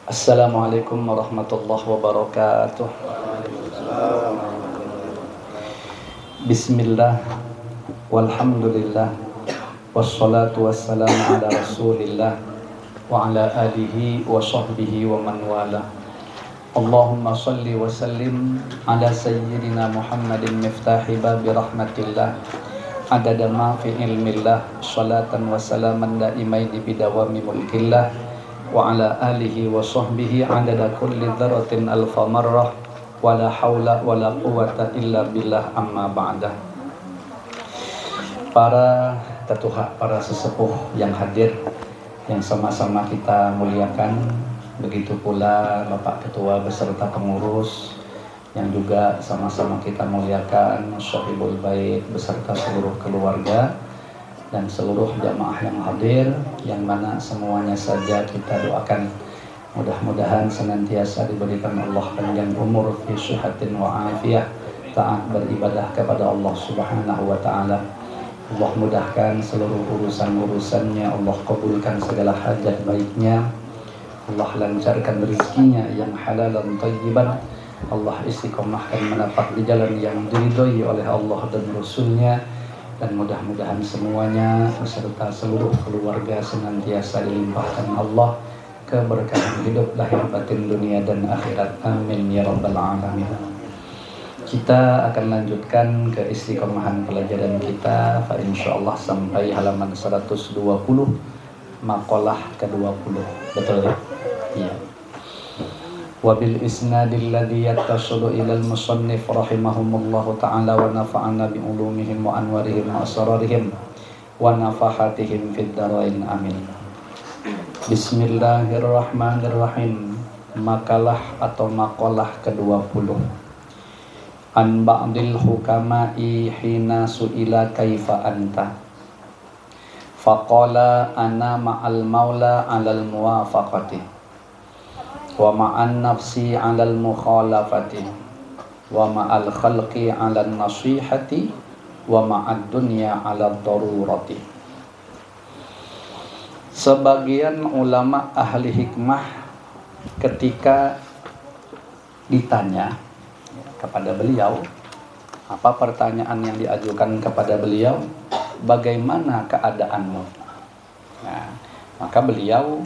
Assalamualaikum warahmatullahi wabarakatuh. Bismillah, walhamdulillah, wassalatu wassalamu ala rasulillah wa ala alihi wa sahbihi wa man wala. Allahumma salli wa sallim ala sayyidina Muhammadin miftahi babi rahmatillah adada ma fi ilmillah, salatan wa salaman daimaini bidawami mulkillah wa ala alihi wa sahbihi adada kulli dzarratin alfa marrah wa la haula wa la quwata illa billah, amma ba'dah. Para tetuha, para sesepuh yang hadir, yang sama-sama kita muliakan, begitu pula Bapak Ketua beserta pengurus yang juga sama-sama kita muliakan, Syahibul Bait beserta seluruh keluarga dan seluruh jamaah yang hadir, yang mana semuanya saja kita doakan mudah-mudahan senantiasa diberikan Allah panjang umur fi sihhatin wa afiyah, taat beribadah kepada Allah Subhanahu wa taala. Allah mudahkan seluruh urusan-urusannya, Allah kabulkan segala hajat baiknya, Allah lancarkan rezekinya yang halal dan thayyiban, Allah istiqomahkan menapak di jalan yang diridhoi oleh Allah dan Rasulnya. Dan mudah-mudahan semuanya beserta seluruh keluarga senantiasa dilimpahkan Allah keberkahan hidup lahir batin dunia dan akhirat, amin ya rabbal alamin. Kita akan lanjutkan ke istiqomahan pelajaran kita, fa insyaallah sampai halaman 120, maqalah ke-20. Betul ya? Iya. Wabil isnadil ladzi yattasilu ilal musannif rahimahumullahu ta'ala wa nafa'ana bi ulumihim wa anwarihim wa asrarihim wa nafahatihim fid dharain, amin. Bismillahirrahmanirrahim. Makalah atau maqalah ke-20. An ba'dil hukama'i hina su'ila kaifa anta faqala ana ma'al maula 'alal muwafaqati wa ma'an nafsi 'alal mukhalafati wa ma'al khalqi 'alan nasihati wa ma'ad dunya 'alad darurati. Sebagian ulama ahli hikmah ketika ditanya kepada beliau, apa pertanyaan yang diajukan kepada beliau, bagaimana keadaanmu? Nah, maka beliau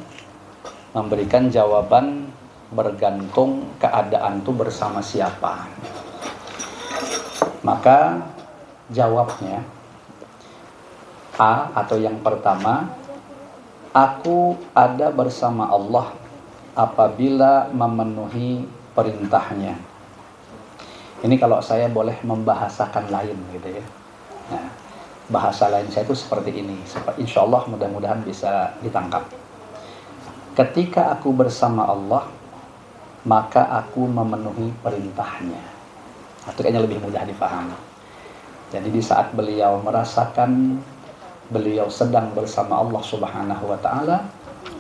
memberikan jawaban bergantung keadaan itu bersama siapa. Maka jawabnya A, atau yang pertama, aku ada bersama Allah apabila memenuhi perintahnya. Ini kalau saya boleh membahasakan lain gitu ya. Nah, bahasa lain saya itu seperti ini. Insya Allah mudah-mudahan bisa ditangkap. Ketika aku bersama Allah, maka aku memenuhi perintahnya. Itu kayaknya lebih mudah dipahami. Jadi di saat beliau merasakan beliau sedang bersama Allah Subhanahu wa ta'ala,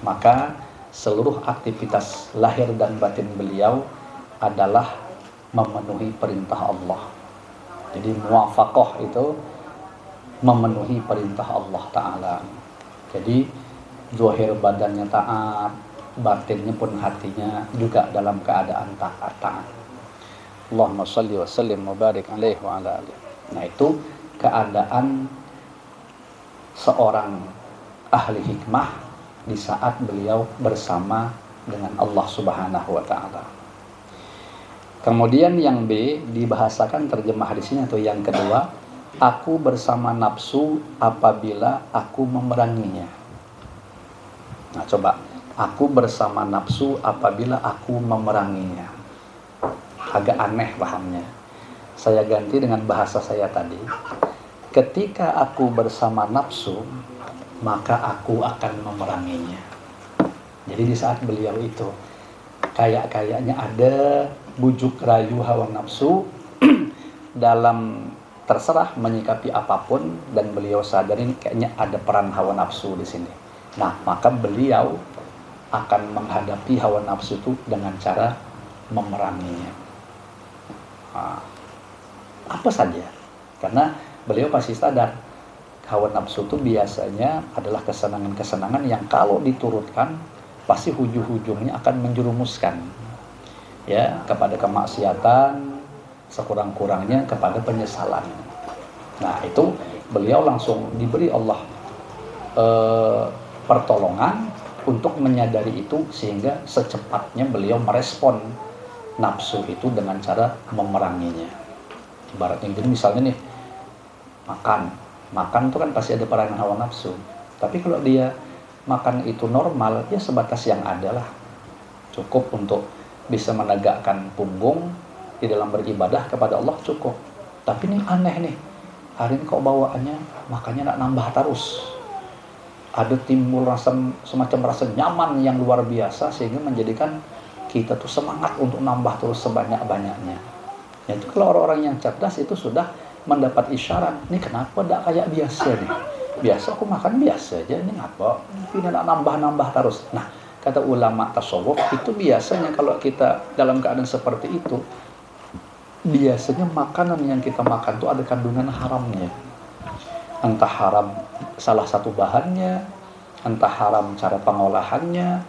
maka seluruh aktivitas lahir dan batin beliau adalah memenuhi perintah Allah. Jadi muwafaqah itu memenuhi perintah Allah Ta'ala. Jadi zahir badannya taat, batinnya pun hatinya juga dalam keadaan taat. Allahumma shalli wa sallim wa barik alaihi wa ala alihi. Nah, itu keadaan seorang ahli hikmah di saat beliau bersama dengan Allah Subhanahu wa taala. Kemudian yang B dibahasakan terjemah di sini atau yang kedua, aku bersama nafsu apabila aku memeranginya. Nah, coba, aku bersama nafsu apabila aku memeranginya. Agak aneh pahamnya. Saya ganti dengan bahasa saya tadi. Ketika aku bersama nafsu, maka aku akan memeranginya. Jadi di saat beliau itu kayaknya ada bujuk rayu hawa nafsu dalam terserah menyikapi apapun, dan beliau sadarin kayaknya ada peran hawa nafsu di sini. Nah, maka beliau akan menghadapi hawa nafsu itu dengan cara memeranginya. Nah, apa saja? Karena beliau pasti sadar hawa nafsu itu biasanya adalah kesenangan-kesenangan yang kalau diturutkan pasti ujung-ujungnya akan menjerumuskan ya kepada kemaksiatan, sekurang-kurangnya kepada penyesalan. Nah itu beliau langsung diberi Allah pertolongan untuk menyadari itu, sehingga secepatnya beliau merespon nafsu itu dengan cara memeranginya. Ibaratnya jadi misalnya nih, makan itu kan pasti ada peranan hawa nafsu. Tapi kalau dia makan itu normal, ya sebatas yang ada lah, cukup untuk bisa menegakkan punggung di dalam beribadah kepada Allah, cukup. Tapi nih aneh nih, hari ini kok bawaannya makannya nak nambah terus, ada timbul rasa semacam rasa nyaman yang luar biasa, sehingga menjadikan kita tuh semangat untuk nambah terus sebanyak-banyaknya. Ya, itu kalau orang-orang yang cerdas itu sudah mendapat isyarat, ini kenapa tidak kayak biasa nih? Biasa aku makan biasa aja, ini ngapa? Ini nak nambah-nambah terus. Nah, kata ulama tasawuf itu biasanya kalau kita dalam keadaan seperti itu, biasanya makanan yang kita makan tuh ada kandungan haramnya. Entah haram salah satu bahannya, entah haram cara pengolahannya,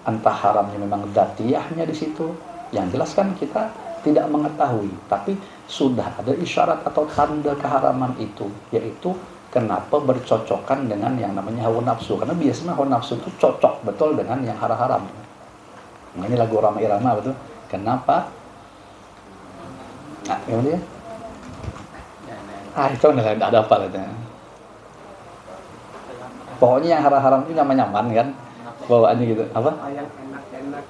entah haramnya memang dzatiyahnya di situ. Yang jelas kan kita tidak mengetahui, tapi sudah ada isyarat atau tanda keharaman itu, yaitu kenapa bercocokan dengan yang namanya hawa nafsu. Karena biasanya hawa nafsu itu cocok betul dengan yang haram-haram. Nah, ini lagu Rama Irama betul. Kenapa? Nah, kemudian itu nggak ada apa lah. Pokoknya yang haram-haram itu nyaman-nyaman kan, bawaannya gitu. Apa? Yang enak-enak.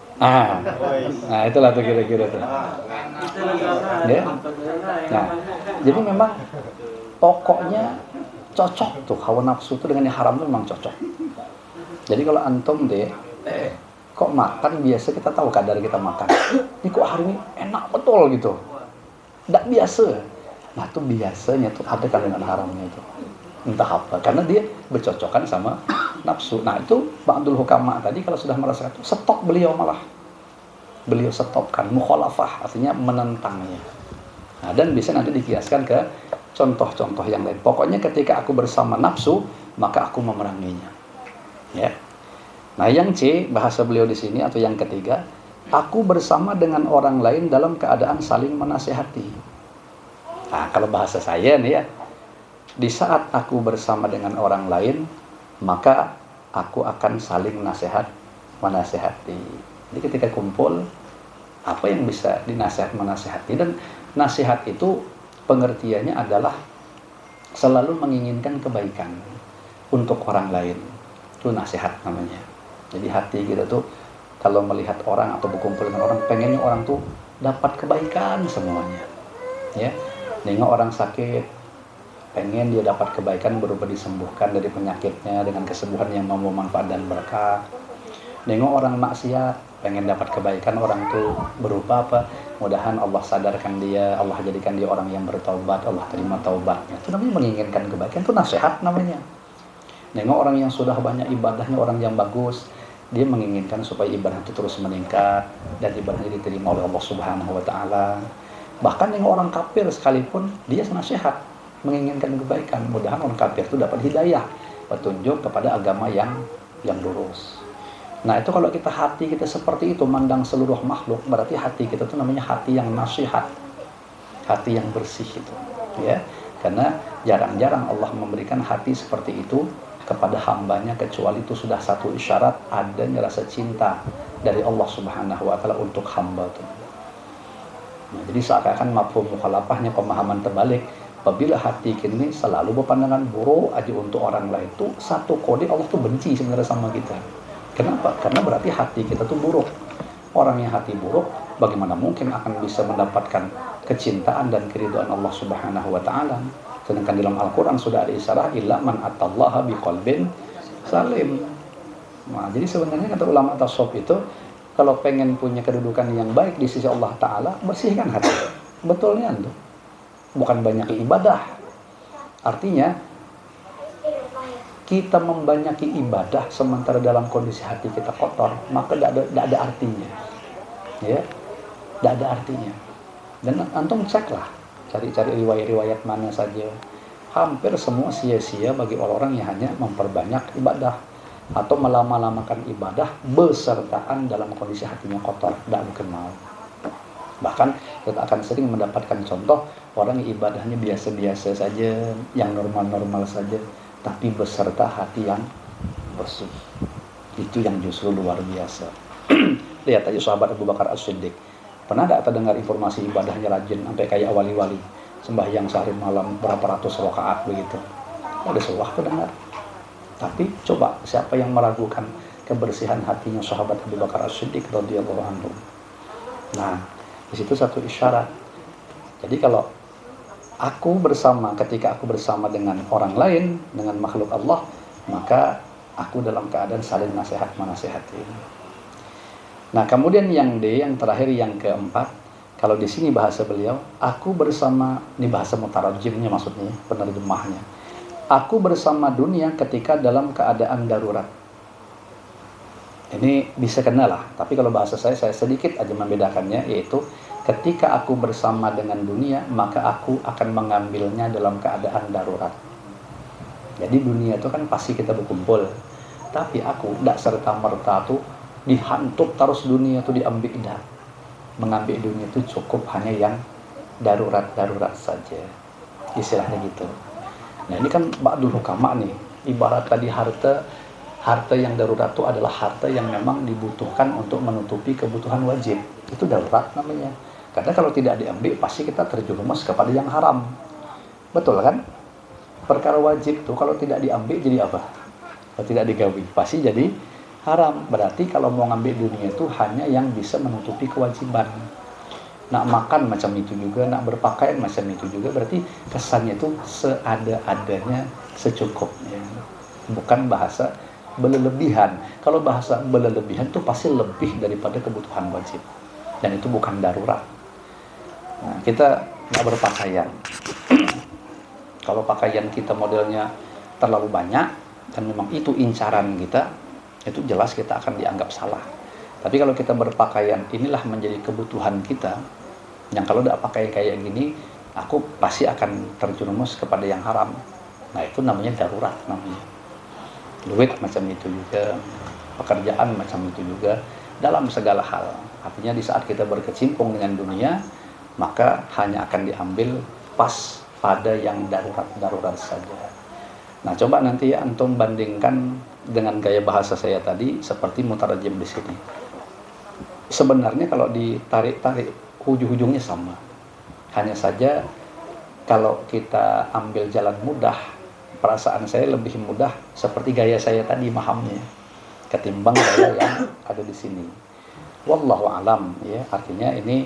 Nah itulah tuh kira-kira tuh. Ya. Nah, jadi memang pokoknya cocok tuh hawa nafsu itu dengan yang haram itu memang cocok. Jadi kalau antum deh, kok makan biasa kita tahu kadar kita makan. Ini kok hari ini enak betul gitu. Nggak biasa. Nah tuh biasanya tuh ada kandungan haramnya itu. Entah apa, karena dia bercocokan sama nafsu. Nah itu ba'dul hukama tadi kalau sudah merasakan itu, stop beliau malah. Beliau stopkan, mukhalafah, artinya menentangnya. Nah, dan bisa nanti dikiaskan ke contoh-contoh yang lain. Pokoknya ketika aku bersama nafsu, maka aku memeranginya. Ya. Nah yang C, bahasa beliau di sini atau yang ketiga, aku bersama dengan orang lain dalam keadaan saling menasihati. Nah kalau bahasa saya nih ya, di saat aku bersama dengan orang lain, maka aku akan saling menasehati. Jadi ketika kumpul, apa yang bisa menasehati, dan nasihat itu pengertiannya adalah selalu menginginkan kebaikan untuk orang lain. Itu nasihat namanya. Jadi hati kita tuh kalau melihat orang atau berkumpul dengan orang, pengennya orang tuh dapat kebaikan semuanya. Ya, nengok orang sakit, pengen dia dapat kebaikan berupa disembuhkan dari penyakitnya dengan kesembuhan yang membawa manfaat dan berkah. Nengok orang maksiat, pengen dapat kebaikan orang tuh berupa apa? Mudahan Allah sadarkan dia, Allah jadikan dia orang yang bertaubat, Allah terima taubatnya. Itu namanya menginginkan kebaikan, itu nasihat namanya. Nengok orang yang sudah banyak ibadahnya, orang yang bagus, dia menginginkan supaya ibadah itu terus meningkat dan ibadahnya diterima oleh Allah Subhanahu wa taala. Bahkan nengok orang kafir sekalipun, dia nasihat, menginginkan kebaikan, mudahan orang kafir itu dapat hidayah, petunjuk kepada agama yang lurus. Nah itu kalau kita hati kita seperti itu, mandang seluruh makhluk, berarti hati kita itu namanya hati yang nasihat, hati yang bersih itu, ya. Karena jarang-jarang Allah memberikan hati seperti itu kepada hambanya, kecuali itu sudah satu isyarat adanya rasa cinta dari Allah Subhanahu wa taala untuk hamba itu. Nah, jadi seakan-akan mafhum mukhalafahnya, pemahaman terbalik. Apabila hati kita ini selalu berpandangan buruk aja untuk orang lain, itu satu kode Allah tuh benci sebenarnya sama kita. Kenapa? Karena berarti hati kita tuh buruk. Orang yang hati buruk, bagaimana mungkin akan bisa mendapatkan kecintaan dan keridhaan Allah Subhanahu wa taala? Sedangkan dalam Al-Qur'an sudah ada isyarat illa man atallaha biqalbin salim. Nah, jadi sebenarnya kata ulama tasawuf itu, kalau pengen punya kedudukan yang baik di sisi Allah taala, bersihkan hati. Betulnya tuh. Bukan banyak ibadah. Artinya kita membanyaki ibadah sementara dalam kondisi hati kita kotor, maka tidak ada artinya. Ya, tidak ada artinya. Dan antum ceklah, cari-cari riwayat-riwayat mana saja. Hampir semua sia-sia bagi orang-orang yang hanya memperbanyak ibadah. atau melama-lamakan ibadah besertaan dalam kondisi hatinya kotor, tidak mungkin mau. Bahkan kita akan sering mendapatkan contoh orang yang ibadahnya biasa-biasa saja, yang normal-normal saja, tapi beserta hati yang bersih. Itu yang justru luar biasa. Lihat aja sahabat Abu Bakar As-Siddiq. Pernah tidak terdengar informasi ibadahnya rajin sampai kayak wali-wali, sembahyang sehari malam berapa ratus rakaat begitu? Ada sebuah terdengar. Tapi coba siapa yang meragukan kebersihan hatinya sahabat Abu Bakar As-Siddiq radhiyallahu anhu. Nah, di situ satu isyarat. Jadi kalau ketika aku bersama dengan orang lain, dengan makhluk Allah, maka aku dalam keadaan saling menasehati. Nah, kemudian yang D, yang terakhir, yang keempat, kalau di sini bahasa beliau, aku bersama, ini bahasa mutarajimnya maksudnya, penerjemahnya. Aku bersama dunia ketika dalam keadaan darurat. Ini bisa kena lah, tapi kalau bahasa saya sedikit aja membedakannya, yaitu ketika aku bersama dengan dunia, maka aku akan mengambilnya dalam keadaan darurat. Jadi dunia itu kan pasti kita berkumpul, tapi aku tidak serta-merta tuh dihantuk terus dunia itu diambil. Dah. Mengambil dunia itu cukup hanya yang darurat-darurat saja. Istilahnya gitu. Nah, ini kan ba'dul hukama nih. Ibarat tadi harta yang darurat itu adalah harta yang memang dibutuhkan untuk menutupi kebutuhan wajib. Itu darurat namanya. Karena kalau tidak diambil pasti kita terjerumus kepada yang haram. Betul kan? Perkara wajib tuh kalau tidak diambil jadi apa? Kalau tidak digawi pasti jadi haram. Berarti kalau mau ngambil dunia itu hanya yang bisa menutupi kewajiban. Nak makan macam itu juga, nak berpakaian macam itu juga, berarti kesannya itu seada-adanya, secukupnya. Bukan bahasa berlebihan. Kalau bahasa berlebihan itu pasti lebih daripada kebutuhan wajib. Dan itu bukan darurat. Nah, kita nggak berpakaian. Kalau pakaian kita modelnya terlalu banyak, dan memang itu incaran kita, itu jelas kita akan dianggap salah. Tapi kalau kita berpakaian, inilah menjadi kebutuhan kita, yang kalau tidak pakai kayak gini, aku pasti akan terjerumus kepada yang haram. Nah, itu namanya darurat namanya. Duit macam itu juga, pekerjaan macam itu juga, dalam segala hal. Artinya di saat kita berkecimpung dengan dunia, maka hanya akan diambil pas pada yang darurat-darurat saja. Nah, coba nanti antum bandingkan dengan gaya bahasa saya tadi seperti mutarajim di sini. Sebenarnya kalau ditarik-tarik ujung-ujungnya sama. Hanya saja kalau kita ambil jalan mudah, perasaan saya lebih mudah seperti gaya saya tadi mahamnya ketimbang gaya yang ada di sini. Wallahu alam, ya. Artinya ini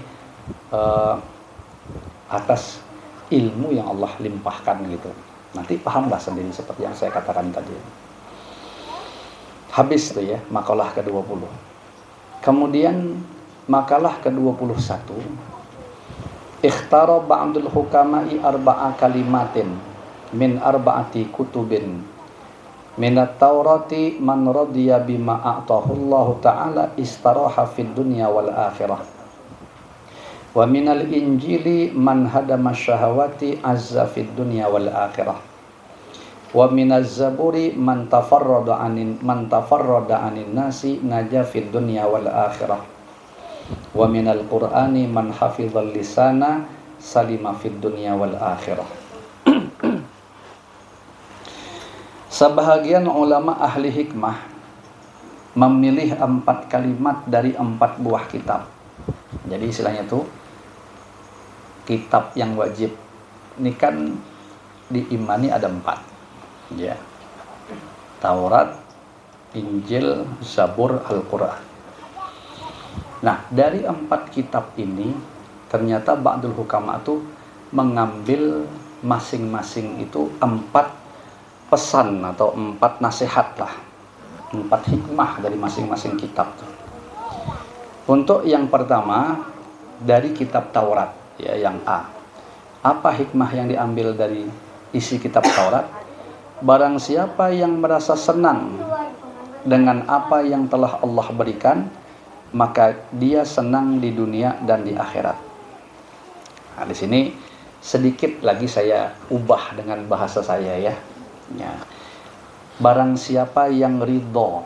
atas ilmu yang Allah limpahkan gitu. Nanti pahamlah sendiri seperti yang saya katakan tadi. Habis tuh ya makalah ke-20. Kemudian makalah ke-21, ikhtara ba'dul hukama'i arba'a kalimatin min arba'ati kutubin minat taurati man radiya bima a'tahu Allah ta'ala istaraha fid dunya wal akhirah wa minal injili man hadama syahawati azza fid dunya wal akhirah wa minaz zaburi man tafarrada anin nasi naja fid dunya wal akhirah wa minal qur'ani man hafizal lisana salima fid dunya wal akhirah. Sebahagian ulama ahli hikmah memilih 4 kalimat dari 4 buah kitab. Jadi istilahnya itu kitab yang wajib ini kan diimani ada 4 ya. Taurat, Injil, Zabur, Al-Quran. Nah, dari 4 kitab ini ternyata ba'dul hukama itu mengambil masing-masing itu 4 pesan atau 4 nasihat lah, 4 hikmah dari masing-masing kitab tuh. Untuk yang pertama dari kitab Taurat ya, yang A. Apa hikmah yang diambil dari isi kitab Taurat? Barang siapa yang merasa senang dengan apa yang telah Allah berikan, maka dia senang di dunia dan di akhirat. Nah, di sini sedikit lagi saya ubah dengan bahasa saya ya. Barang siapa yang ridho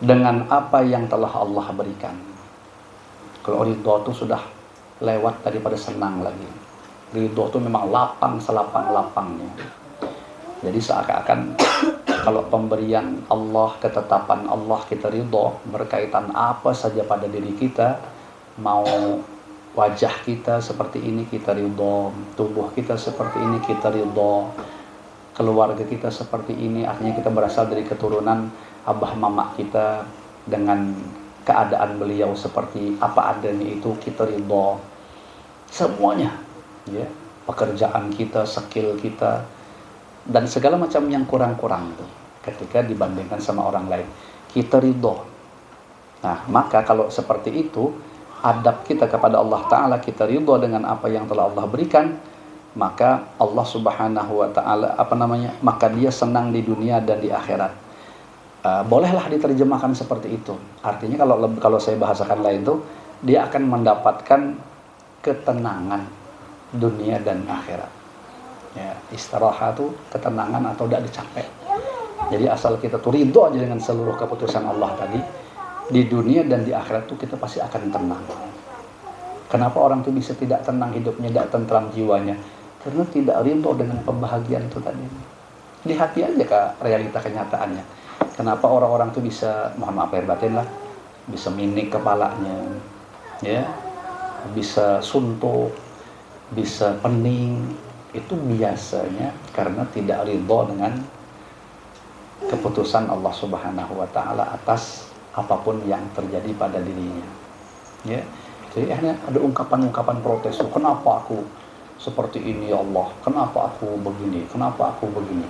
dengan apa yang telah Allah berikan. Kalau ridho itu sudah lewat daripada senang lagi. Ridho itu memang lapang selapang-lapangnya. Jadi seakan-akan kalau pemberian Allah, ketetapan Allah kita ridho berkaitan apa saja pada diri kita, mau wajah kita seperti ini kita ridho, tubuh kita seperti ini kita ridho, keluarga kita seperti ini, artinya kita berasal dari keturunan abah mama kita, dengan keadaan beliau seperti apa adanya itu kita ridho. Semuanya, ya, pekerjaan kita, skill kita, dan segala macam yang kurang-kurang itu ketika dibandingkan sama orang lain kita ridho. Nah, maka kalau seperti itu adab kita kepada Allah Ta'ala, kita ridho dengan apa yang telah Allah berikan, maka Allah Subhanahu wa Ta'ala maka dia senang di dunia dan di akhirat. Bolehlah diterjemahkan seperti itu. Artinya kalau saya bahasakan lain itu, dia akan mendapatkan ketenangan dunia dan akhirat. Ya, istirahat itu ketenangan atau tidak dicapek. Jadi asal kita tuh ridho aja dengan seluruh keputusan Allah tadi, di dunia dan di akhirat tuh kita pasti akan tenang. Kenapa orang tuh bisa tidak tenang hidupnya, tidak tentram jiwanya? Karena tidak ridho dengan pembahagiaan itu tadi. Lihat aja ke realita kenyataannya. Kenapa orang-orang tuh bisa, mohon maaf lahir batin lah, bisa minik kepalanya, ya, bisa suntuk, bisa pening. Itu biasanya karena tidak ridho dengan keputusan Allah Subhanahu wa Ta'ala atas apapun yang terjadi pada dirinya. Ya, jadi akhirnya ada ungkapan-ungkapan protes. Kenapa aku seperti ini ya Allah? Kenapa aku begini? Kenapa aku begini?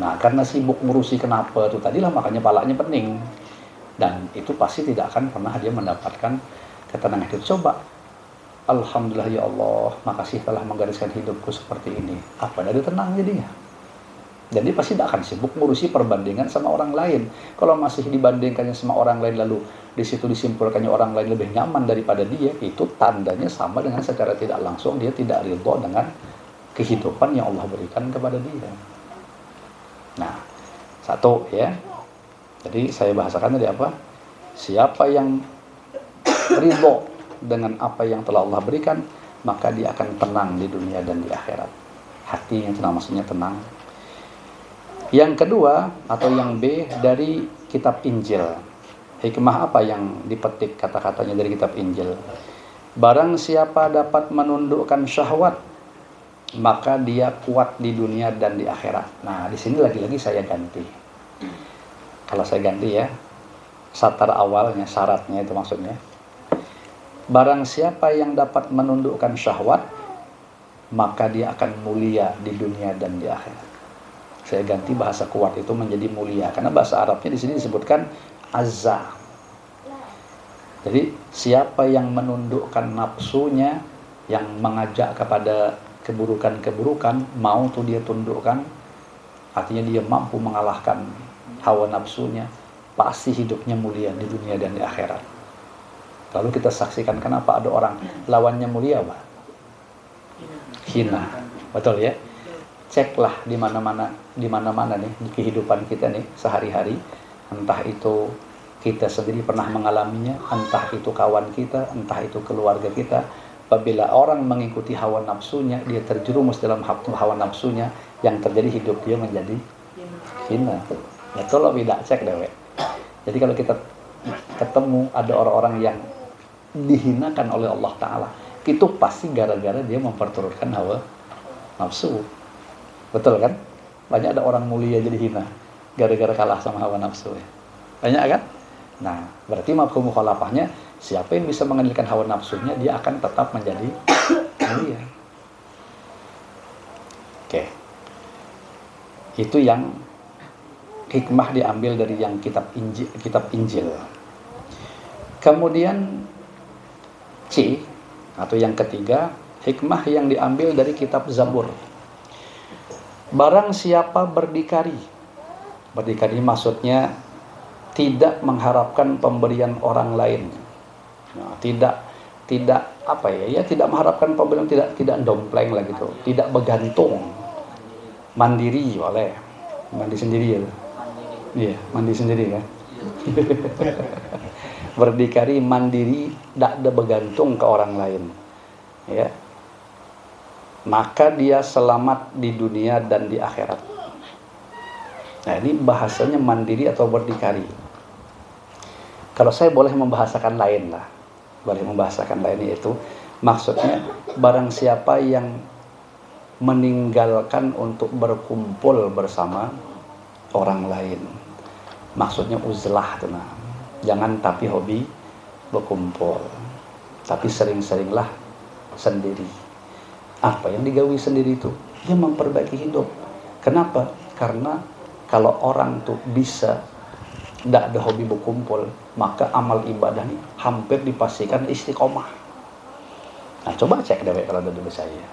Nah, karena sibuk ngurusi kenapa itu tadilah makanya palanya pening. Dan itu pasti tidak akan pernah dia mendapatkan ketenangan hidup. Coba, alhamdulillah ya Allah, makasih telah menggariskan hidupku seperti ini. Apa dari tenang jadinya? Jadi pasti tidak akan sibuk ngurusi perbandingan sama orang lain. Kalau masih dibandingkannya sama orang lain, lalu di situ disimpulkannya orang lain lebih nyaman daripada dia, itu tandanya sama dengan secara tidak langsung dia tidak ridho dengan kehidupan yang Allah berikan kepada dia. Nah, satu ya. Jadi saya bahasakan tadi apa? Siapa yang ridho dengan apa yang telah Allah berikan, maka dia akan tenang di dunia dan di akhirat. Hatinya tenang, maksudnya tenang. Yang kedua atau yang B dari kitab Injil. Hikmah apa yang dipetik kata-katanya dari kitab Injil? Barang siapa dapat menundukkan syahwat, maka dia kuat di dunia dan di akhirat. Nah, di sini lagi-lagi saya ganti. Kalau saya ganti ya, satar awalnya, syaratnya itu maksudnya. Barang siapa yang dapat menundukkan syahwat, maka dia akan mulia di dunia dan di akhirat. Saya ganti bahasa kuat itu menjadi mulia, karena bahasa Arabnya di sini disebutkan azza. Jadi siapa yang menundukkan nafsunya, yang mengajak kepada keburukan-keburukan, mau tuh dia tundukkan, artinya dia mampu mengalahkan hawa nafsunya, pasti hidupnya mulia di dunia dan di akhirat. Lalu kita saksikan kenapa ada orang lawannya mulia, Pak? Hina. Betul ya? Ceklah di mana-mana nih di kehidupan kita nih sehari-hari, entah itu kita sendiri pernah mengalaminya, entah itu kawan kita, entah itu keluarga kita. Apabila orang mengikuti hawa nafsunya, dia terjerumus dalam hawa nafsunya, yang terjadi hidup dia menjadi hina. Ya tolong tidak cek dewe. Jadi kalau kita ketemu ada orang-orang yang dihinakan oleh Allah Ta'ala, itu pasti gara-gara dia memperturutkan hawa nafsu. Betul kan? Banyak ada orang mulia jadi hina gara-gara kalah sama hawa nafsu ya. Banyak kan? Nah, berarti mafhum mukhalafahnya, siapa yang bisa mengendalikan hawa nafsunya, dia akan tetap menjadi mulia. Oke. Itu yang hikmah diambil dari yang kitab Injil. Kemudian C atau yang ketiga, hikmah yang diambil dari kitab Zabur. Barang siapa berdikari maksudnya tidak mengharapkan pemberian orang lain. Nah, tidak apa ya, tidak mengharapkan pemberian, tidak dompleng lah gitu, tidak bergantung. Mandiri boleh, mandi sendiri ya. Iya, mandi sendiri kan. Berdikari mandiri, tidak ada bergantung ke orang lain. Ya, maka dia selamat di dunia dan di akhirat. Nah, ini bahasanya mandiri atau berdikari. Kalau saya boleh membahasakan lain lah, boleh membahasakan lain, yaitu maksudnya barang siapa yang meninggalkan untuk berkumpul bersama orang lain, maksudnya uzlah tuh, nah. Jangan tapi hobi berkumpul, tapi sering-seringlah sendiri. Apa yang digawi sendiri itu? Dia memperbaiki hidup. Kenapa? Karena kalau orang tuh bisa tidak ada hobi berkumpul, maka amal ibadah ini hampir dipastikan istiqomah. Nah, coba cek deh kalau ada dulu saya.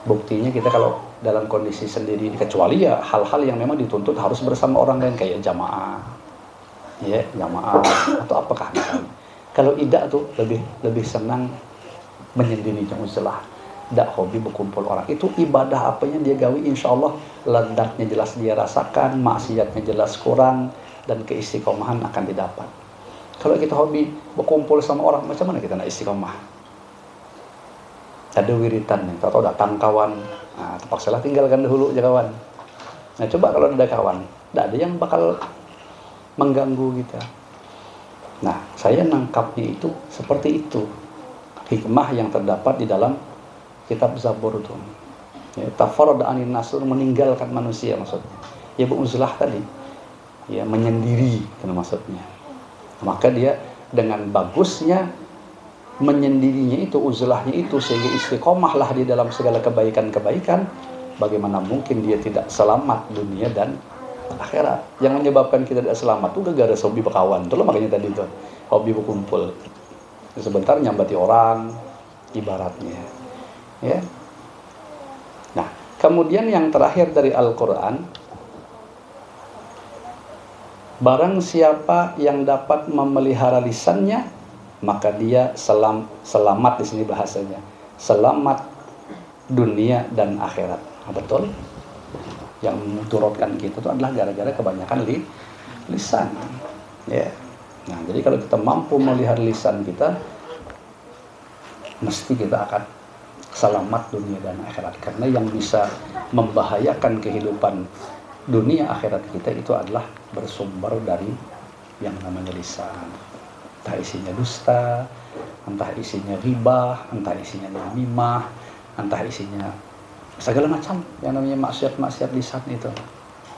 Buktinya kita kalau dalam kondisi sendiri, kecuali ya hal-hal yang memang dituntut harus bersama orang lain, kayak jamaah, ya jamaah atau apakah misalnya. Kalau tidak tuh lebih senang menyendiri yang uzlah, tidak hobi berkumpul orang. Itu ibadah apanya dia gawi, insya Allah ledaknya jelas dia rasakan, maksiatnya jelas kurang, dan keistiqomahan akan didapat. Kalau kita hobi berkumpul sama orang, macam mana kita nak istiqomah? Ada wiritan nih, tahu datang kawan, nah, terpaksalah tinggalkan dahulu aja kawan. Nah, coba kalau ada kawan, tidak ada yang bakal mengganggu kita. Nah, saya nangkapnya itu seperti itu, hikmah yang terdapat di dalam kitab Zabur itu. Ya, tafarrada anin nasr, meninggalkan manusia maksudnya. Ya, uzlah tadi, ya menyendiri itu maksudnya. Maka dia dengan bagusnya menyendirinya itu, uzlahnya itu, sehingga istiqomahlah di dalam segala kebaikan-kebaikan. Bagaimana mungkin dia tidak selamat dunia dan akhirat? Yang menyebabkan kita tidak selamat itu gara-gara hobi berkawan. Itulah makanya tadi itu hobi berkumpul. Sebentar nyambati orang, ibaratnya. Ya. Nah, kemudian yang terakhir dari Al-Quran, barang siapa yang dapat memelihara lisannya, maka dia selamat di sini bahasanya, selamat dunia dan akhirat. Nah, betul. Yang menturutkan kita itu adalah gara-gara kebanyakan lisan. Ya. Nah, jadi kalau kita mampu melihara lisan kita, mesti kita akan selamat dunia dan akhirat. Karena yang bisa membahayakan kehidupan dunia akhirat kita itu adalah bersumber dari yang namanya lisan. Entah isinya dusta, entah isinya ghibah, entah isinya namimah, entah isinya segala macam yang namanya maksiat-maksiat lisan itu.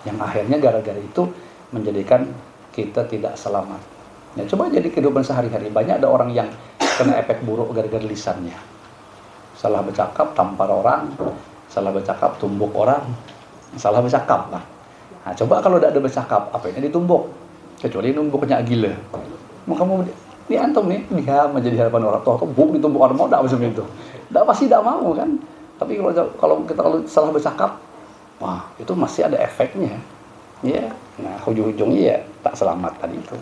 Yang akhirnya gara-gara itu menjadikan kita tidak selamat. Ya, coba jadi kehidupan sehari-hari, banyak ada orang yang kena efek buruk gara-gara lisannya. Salah bercakap, tampar orang, salah bercakap, tumbuk orang, salah bercakap lah. Nah, coba kalau tidak ada bercakap, apa ini ditumbuk? Kecuali numbuknya gila. Mau kamu ini antum nih dia menjadi harapan orang tua, buk ditumbuk orang mau macam itu. Tidak, pasti tidak mau kan. Tapi kalau kita salah bercakap, wah itu masih ada efeknya. Ya, nah ujung-ujungnya ya tak selamat tadi itu.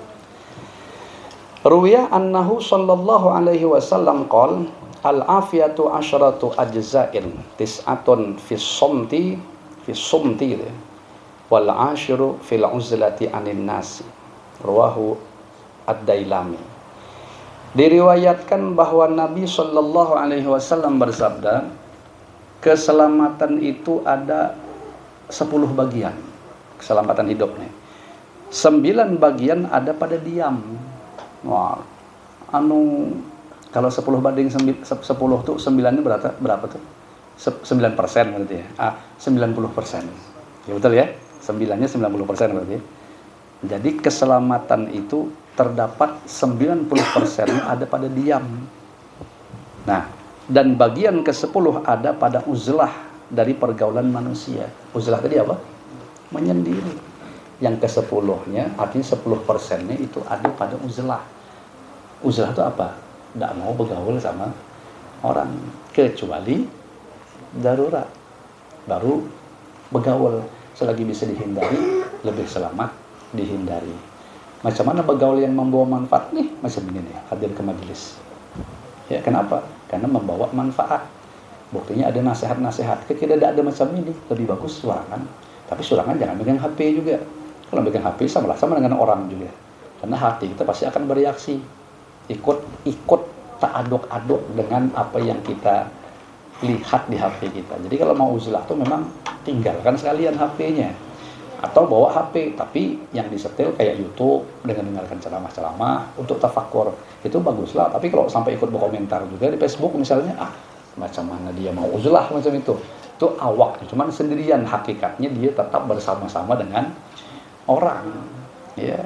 Ruwiya annahu sallallahu alaihi wasallam qol al-afiyatu asyratu ajza'in tis'atun fis sumti wal ashiru fil uzlati anin nasi. Rawahu Ad-Dailami. Diriwayatkan bahwa Nabi Shallallahu Alaihi Wasallam bersabda, keselamatan itu ada 10 bagian, keselamatan hidupnya. 9 bagian ada pada diam. Wah, kalau 10 banding 10 tuh 9-nya berapa tuh? 9% berarti ya. 90%. Ya betul ya? 9-nya 90% berarti. Jadi keselamatan itu terdapat 90% ada pada diam. Nah, dan bagian ke-10 ada pada uzlah dari pergaulan manusia. Uzlah tadi apa? Menyendiri. Yang ke-10-nya, artinya 10%-nya itu ada pada uzlah. Uzlah itu apa? Tidak mau bergaul sama orang, kecuali darurat. Baru bergaul. Selagi bisa dihindari, lebih selamat dihindari. Macam mana bergaul yang membawa manfaat nih? Macam ini nih, hadir ke majelis. Ya, kenapa? Karena membawa manfaat. Buktinya ada nasihat-nasihat, kita tidak ada macam ini, lebih bagus surangan. Tapi surangan jangan pegang HP juga. Kalau pegang HP sama dengan orang juga. Karena hati kita pasti akan bereaksi. Ikut tak aduk-aduk dengan apa yang kita lihat di HP kita. Jadi kalau mau uzlah tuh memang tinggalkan sekalian HP-nya. Atau bawa HP, tapi yang disetel kayak YouTube dengan dengarkan ceramah-ceramah untuk tafakur. Itu baguslah. Tapi kalau sampai ikut berkomentar juga di Facebook misalnya, macam mana dia mau uzlah macam itu awak, cuman sendirian, hakikatnya dia tetap bersama-sama dengan orang, ya.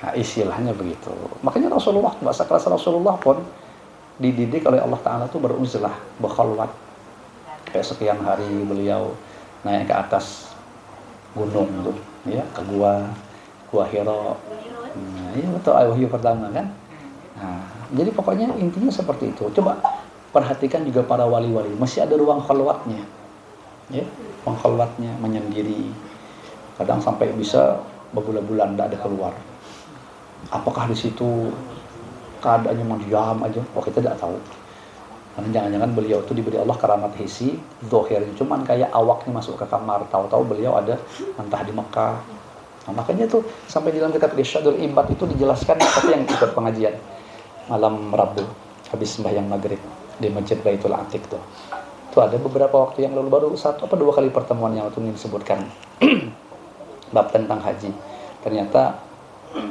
Nah, istilahnya begitu. Makanya Rasulullah, bahasa kelas Rasulullah pun dididik oleh Allah Ta'ala tuh beruzlah, berkhalwat. Kayak sekian hari beliau naik ke atas gunung tuh, ya, ke gua Hira. Nah, ya betul, wahyu pertama kan. Nah, jadi pokoknya intinya seperti itu. Coba perhatikan juga para wali-wali, masih ada ruang khalwatnya, ya, ruang khalwatnya menyendiri. Kadang sampai bisa berbulan-bulan tidak ada keluar. Apakah di situ keadaannya mendiam aja? Oh, kita tidak tahu. Karena jangan-jangan beliau itu diberi Allah karamat hissi, zahirnya cuman kayak awaknya masuk ke kamar, tahu-tahu beliau ada entah di Mekah. Nah, makanya tuh sampai di dalam kitab Irsyadul Ibad itu dijelaskan seperti yang ikut pengajian malam Rabu habis sembahyang maghrib di Masjid Baitul Atiq tuh. Itu ada beberapa waktu yang lalu, baru 1 atau 2 kali pertemuan yang itu disebutkan bab tentang haji. Ternyata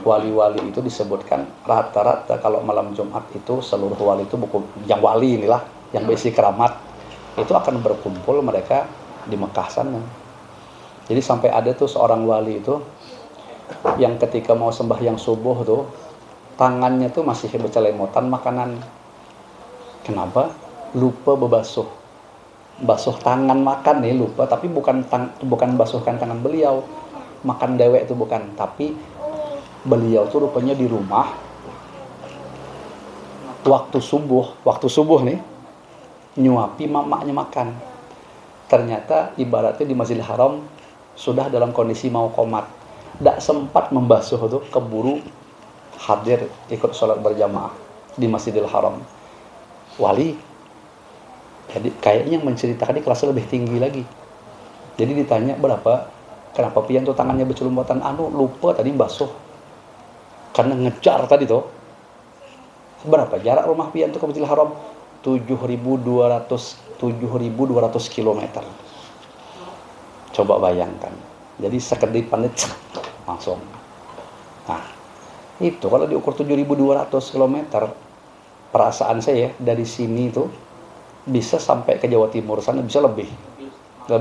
wali-wali itu disebutkan rata-rata kalau malam Jumat itu seluruh wali itu yang wali inilah yang berisi keramat itu akan berkumpul mereka di Mekah sana. Jadi sampai ada tuh seorang wali itu yang ketika mau sembahyang subuh tuh tangannya tuh masih bercelemotan makanan. Kenapa? Lupa basuh tangan makan nih, lupa. Tapi bukan basuhkan tangan beliau, makan dewek itu bukan. Tapi beliau tuh rupanya di rumah waktu subuh nih nyuapi mamaknya makan. Ternyata ibaratnya di Masjidil Haram sudah dalam kondisi mau qomat, tidak sempat membasuh tuh, keburu hadir ikut sholat berjamaah di Masjidil Haram. Wali, jadi kayaknya yang menceritakan ini kelasnya lebih tinggi lagi. Jadi ditanya berapa, kenapa pian tuh tangannya bercelumbutan, lupa tadi basuh karena ngejar tadi tuh. Berapa jarak rumah pian tuh ke Masjidil Haram? 7.200 km. Coba bayangkan. Jadi sekedipan langsung. Nah, itu kalau diukur 7.200 km, perasaan saya dari sini tuh bisa sampai ke Jawa Timur sana, bisa lebih ya,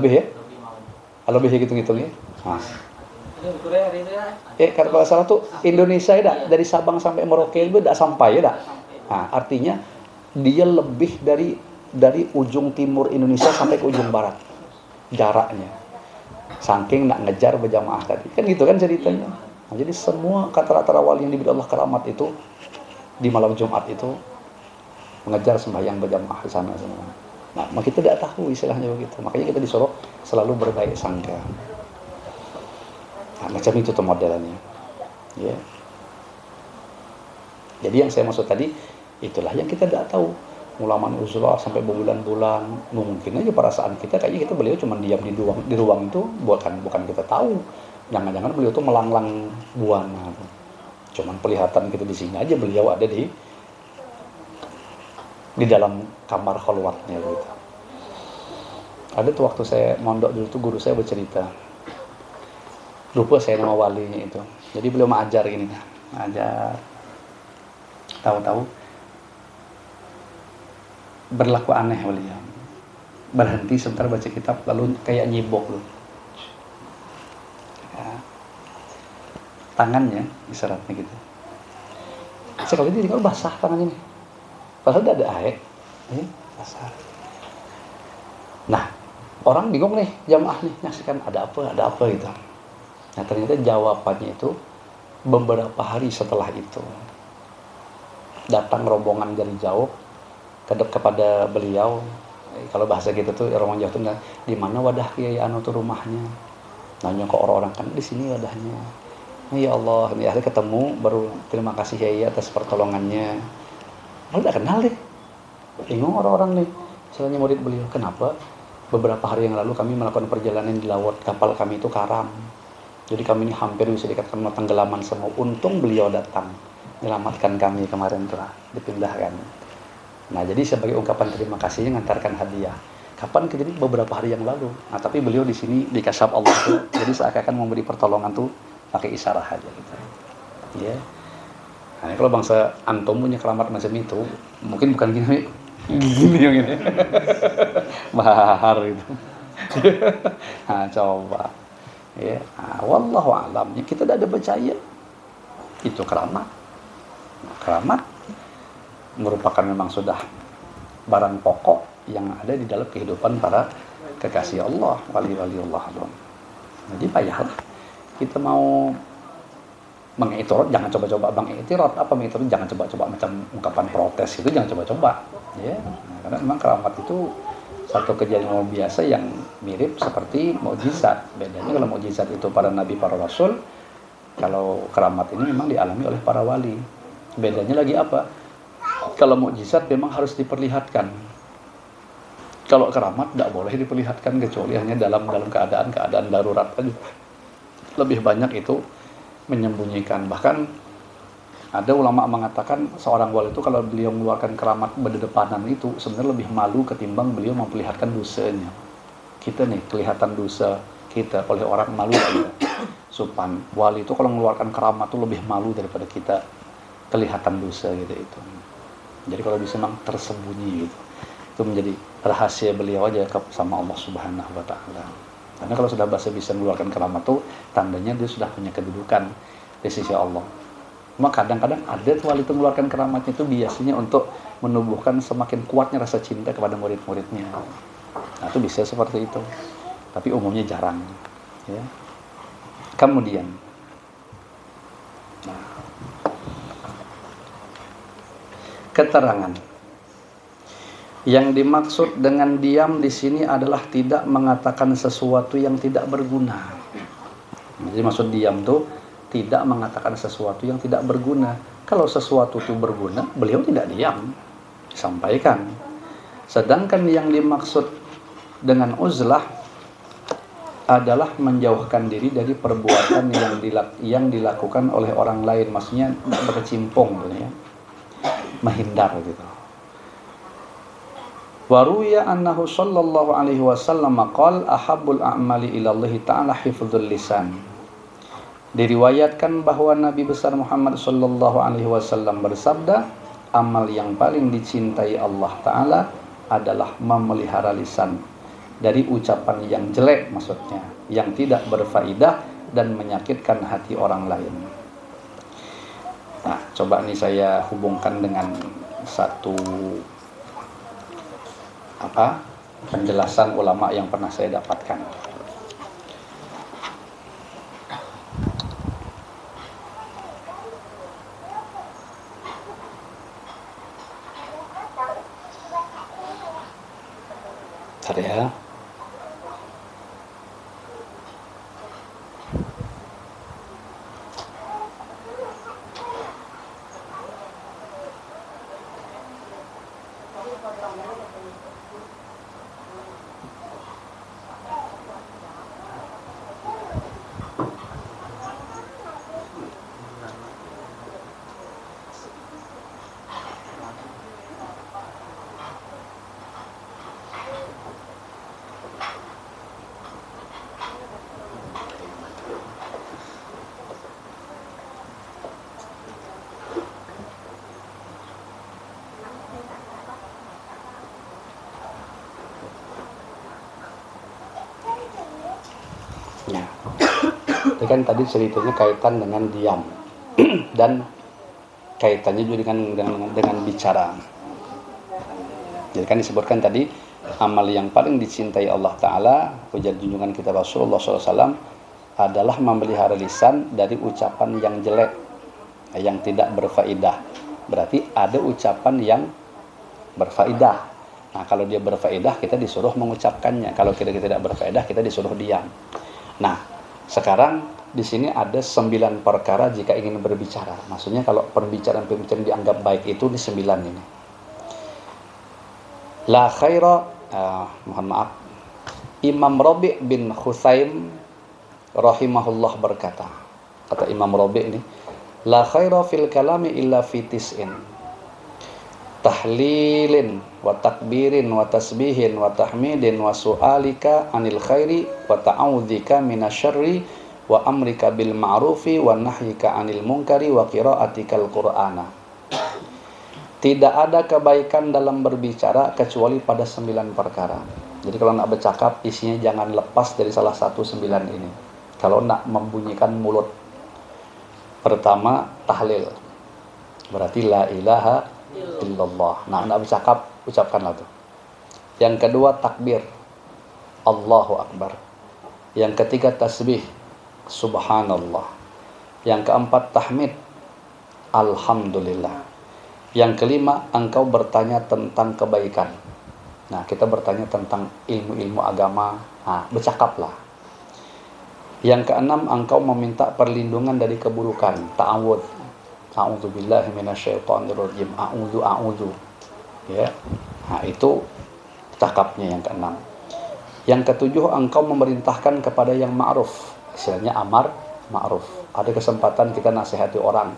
lebih gitu ya. Nah, kalau salah tuh Indonesia ya, dari Sabang sampai Merauke itu tidak sampai ya. Nah, artinya dia lebih dari ujung timur Indonesia sampai ke ujung barat jaraknya, saking nak ngejar berjamaah tadi kan gitu kan ceritanya. Nah, jadi semua kata-kata wali yang diberi Allah keramat itu di malam Jumat itu mengejar sembahyang berjamaah di sana semua. Nah, kita tidak tahu istilahnya begitu. Makanya kita disuruh selalu berbaik sangka. Nah, macam itu tuh modelnya. Ya. Jadi yang saya maksud tadi, itulah yang kita tidak tahu. Ulama uzlah sampai berbulan-bulan, mungkin aja perasaan kita kayaknya beliau cuma diam di ruang itu, bukan kita tahu. Jangan-jangan beliau tuh melanglang buana. Cuman kelihatan di sini aja beliau ada di dalam kamar khalwatnya gitu. Ada tuh waktu saya mondok dulu tuh guru saya bercerita. Lupa saya nama walinya itu. Jadi beliau mengajar ini, mengajar. Tahu-tahu berlaku aneh beliau. Berhenti sebentar baca kitab lalu kayak nyibok loh. Ya. Tangannya isyaratnya gitu. Sekali ini kalau basah tangannya nih. Padahal tidak ada air, basah. Nah, orang bingung nih, jamaah nih, nyaksikan ada apa gitu. Nah, ternyata jawabannya itu beberapa hari setelah itu datang rombongan dari jauh kepada beliau. Kalau bahasa kita tuh rombongan jauh tuh di mana wadah Kiai Anu tuh rumahnya. Nanya ke orang-orang kan di sini wadahnya. Nah, ya Allah, ini akhirnya ketemu, baru terima kasih Kiai atas pertolongannya. Malah tidak kenal deh, bingung orang-orang nih. Saya tanya murid beliau, kenapa? Beberapa hari yang lalu kami melakukan perjalanan di laut, kapal kami itu karam. Jadi kami ini hampir bisa dikatakan mau tenggelaman semua. Untung beliau datang, menyelamatkan kami kemarin telah dipindahkan. Nah, jadi sebagai ungkapan terima kasihnya ngantarkan hadiah. Kapan kejadian? Beberapa hari yang lalu. Nah, tapi beliau di sini dikasih Allah tuh, jadi seakan-akan memberi pertolongan tuh pakai isyarat aja gitu. Ya. Nah, kalau bangsa antum punya keramat macam itu, mungkin bukan gini yang ini. Bahar itu. Nah, coba. Ya, nah, wallahu a'lam. Kita tidak ada percaya itu keramat. Nah, keramat merupakan memang sudah barang pokok yang ada di dalam kehidupan para kekasih Allah, wali-wali Allah. Jadi payahlah kita mau mengiktiraf, jangan coba-coba mengiktiraf. Apa mengiktiraf? Jangan coba-coba macam ungkapan protes itu, jangan coba-coba. Ya, nah, karena memang keramat itu satu kejadian luar biasa yang mirip seperti mukjizat. Bedanya kalau mukjizat itu para nabi, para rasul, kalau keramat ini memang dialami oleh para wali. Bedanya lagi apa? Kalau mukjizat memang harus diperlihatkan. Kalau keramat tidak boleh diperlihatkan kecuali hanya dalam keadaan darurat aja. Lebih banyak itu menyembunyikan. Bahkan ada ulama mengatakan seorang wali itu kalau beliau mengeluarkan keramat berdepanan itu sebenarnya lebih malu ketimbang beliau memperlihatkan dosanya. Kita nih kelihatan dosa kita oleh orang, malu kita. Supan wali itu kalau mengeluarkan keramat itu lebih malu daripada kita kelihatan dosa gitu itu. Jadi kalau bisa memang tersembunyi gitu. Itu menjadi rahasia beliau aja sama Allah Subhanahu wa taala. Karena kalau sudah bisa mengeluarkan keramat itu tandanya dia sudah punya kedudukan di sisi Allah. Cuma kadang-kadang ada wali itu mengeluarkan keramatnya itu biasanya untuk menumbuhkan semakin kuatnya rasa cinta kepada murid-muridnya. Nah, itu bisa seperti itu. Tapi umumnya jarang. Ya. Kemudian, keterangan. Yang dimaksud dengan diam di sini adalah tidak mengatakan sesuatu yang tidak berguna. Jadi maksud diam tuh tidak mengatakan sesuatu yang tidak berguna. Kalau sesuatu itu berguna, beliau tidak diam, sampaikan. Sedangkan yang dimaksud dengan uzlah adalah menjauhkan diri dari perbuatan yang dilakukan oleh orang lain. Maksudnya tidak berkecimpung, gitu ya. Menghindar gitu. Waruya annahu sallallahu alaihi wasallam qala ahabbul a'mali ila Allah ta'ala hifdzul lisan. Diriwayatkan bahwa Nabi besar Muhammad sallallahu alaihi wasallam bersabda, amal yang paling dicintai Allah taala adalah memelihara lisan dari ucapan yang jelek, maksudnya yang tidak berfaedah dan menyakitkan hati orang lain. Nah, coba nih saya hubungkan dengan satu penjelasan ulama yang pernah saya dapatkan. Bentar ya. Ya. Itu kan tadi ceritanya kaitan dengan diam dan kaitannya juga dengan bicara. Jadi kan disebutkan tadi amal yang paling dicintai Allah Ta'ala, ujar junjungan kita Rasulullah SAW, adalah memelihara lisan dari ucapan yang jelek, yang tidak berfaedah. Berarti ada ucapan yang berfaedah. Nah, kalau dia berfaedah kita disuruh mengucapkannya. Kalau kita tidak berfaedah kita disuruh diam. Nah, sekarang di sini ada 9 perkara jika ingin berbicara. Maksudnya kalau pembicaraan dianggap baik itu di 9 ini. La khaira, mohon maaf, Imam Rabi' bin Husaim rahimahullah berkata, kata Imam Rabi' ini, la khaira fil kalami illa fi tis'in, tahlilin wa takbirin wa tasbihin wa tahmidin wa su'alika anil khairi wa ta'awdzika minasyarri wa amrika bil ma'rufi wa nahyika anil munkari wa qira'atikal qur'ana. Tidak ada kebaikan dalam berbicara kecuali pada 9 perkara. Jadi kalau nak bercakap, isinya jangan lepas dari salah satu 9 ini. Kalau nak membunyikan mulut, pertama tahlil, berarti la ilaha illallah. Nah, nak bercakap, ucapkanlah itu. Yang kedua takbir, Allahu Akbar. Yang ketiga tasbih, subhanallah. Yang keempat tahmid, alhamdulillah. Yang kelima, engkau bertanya tentang kebaikan. Nah, kita bertanya tentang ilmu-ilmu agama. Nah, bercakaplah. Yang keenam, engkau meminta perlindungan dari keburukan. Ta'awudz. A'udzubillahi minasyaitonirrajim. A'udzu. Ya. Nah, itu cakapnya yang keenam. Yang ketujuh, engkau memerintahkan kepada yang ma'ruf. Istilahnya amar ma'ruf. Ada kesempatan kita nasihati orang.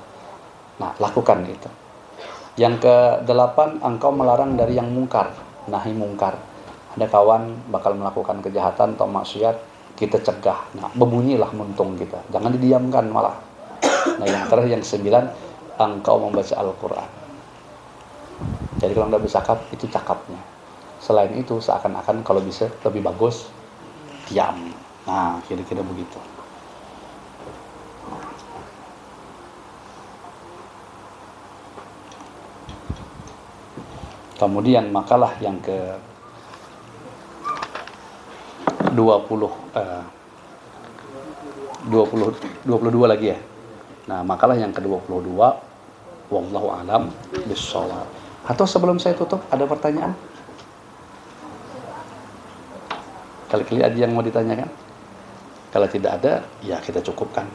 Nah, lakukan itu. Yang ke-8, engkau melarang dari yang mungkar, nahi mungkar. Ada kawan bakal melakukan kejahatan atau maksiat, kita cegah. Nah, berbunyilah muntung kita. Jangan didiamkan malah. Nah, yang terakhir yang 9, engkau membaca Al-Qur'an. Jadi kalau Anda bercakap, itu cakapnya. Selain itu, seakan-akan kalau bisa lebih bagus, diam. Nah, kira-kira begitu. Kemudian makalah yang ke 22 lagi ya. Nah, makalah yang ke-22, wallahu alam bissawab. Atau sebelum saya tutup ada pertanyaan? Kali-kali ada yang mau ditanyakan? Kalau tidak ada, ya kita cukupkan.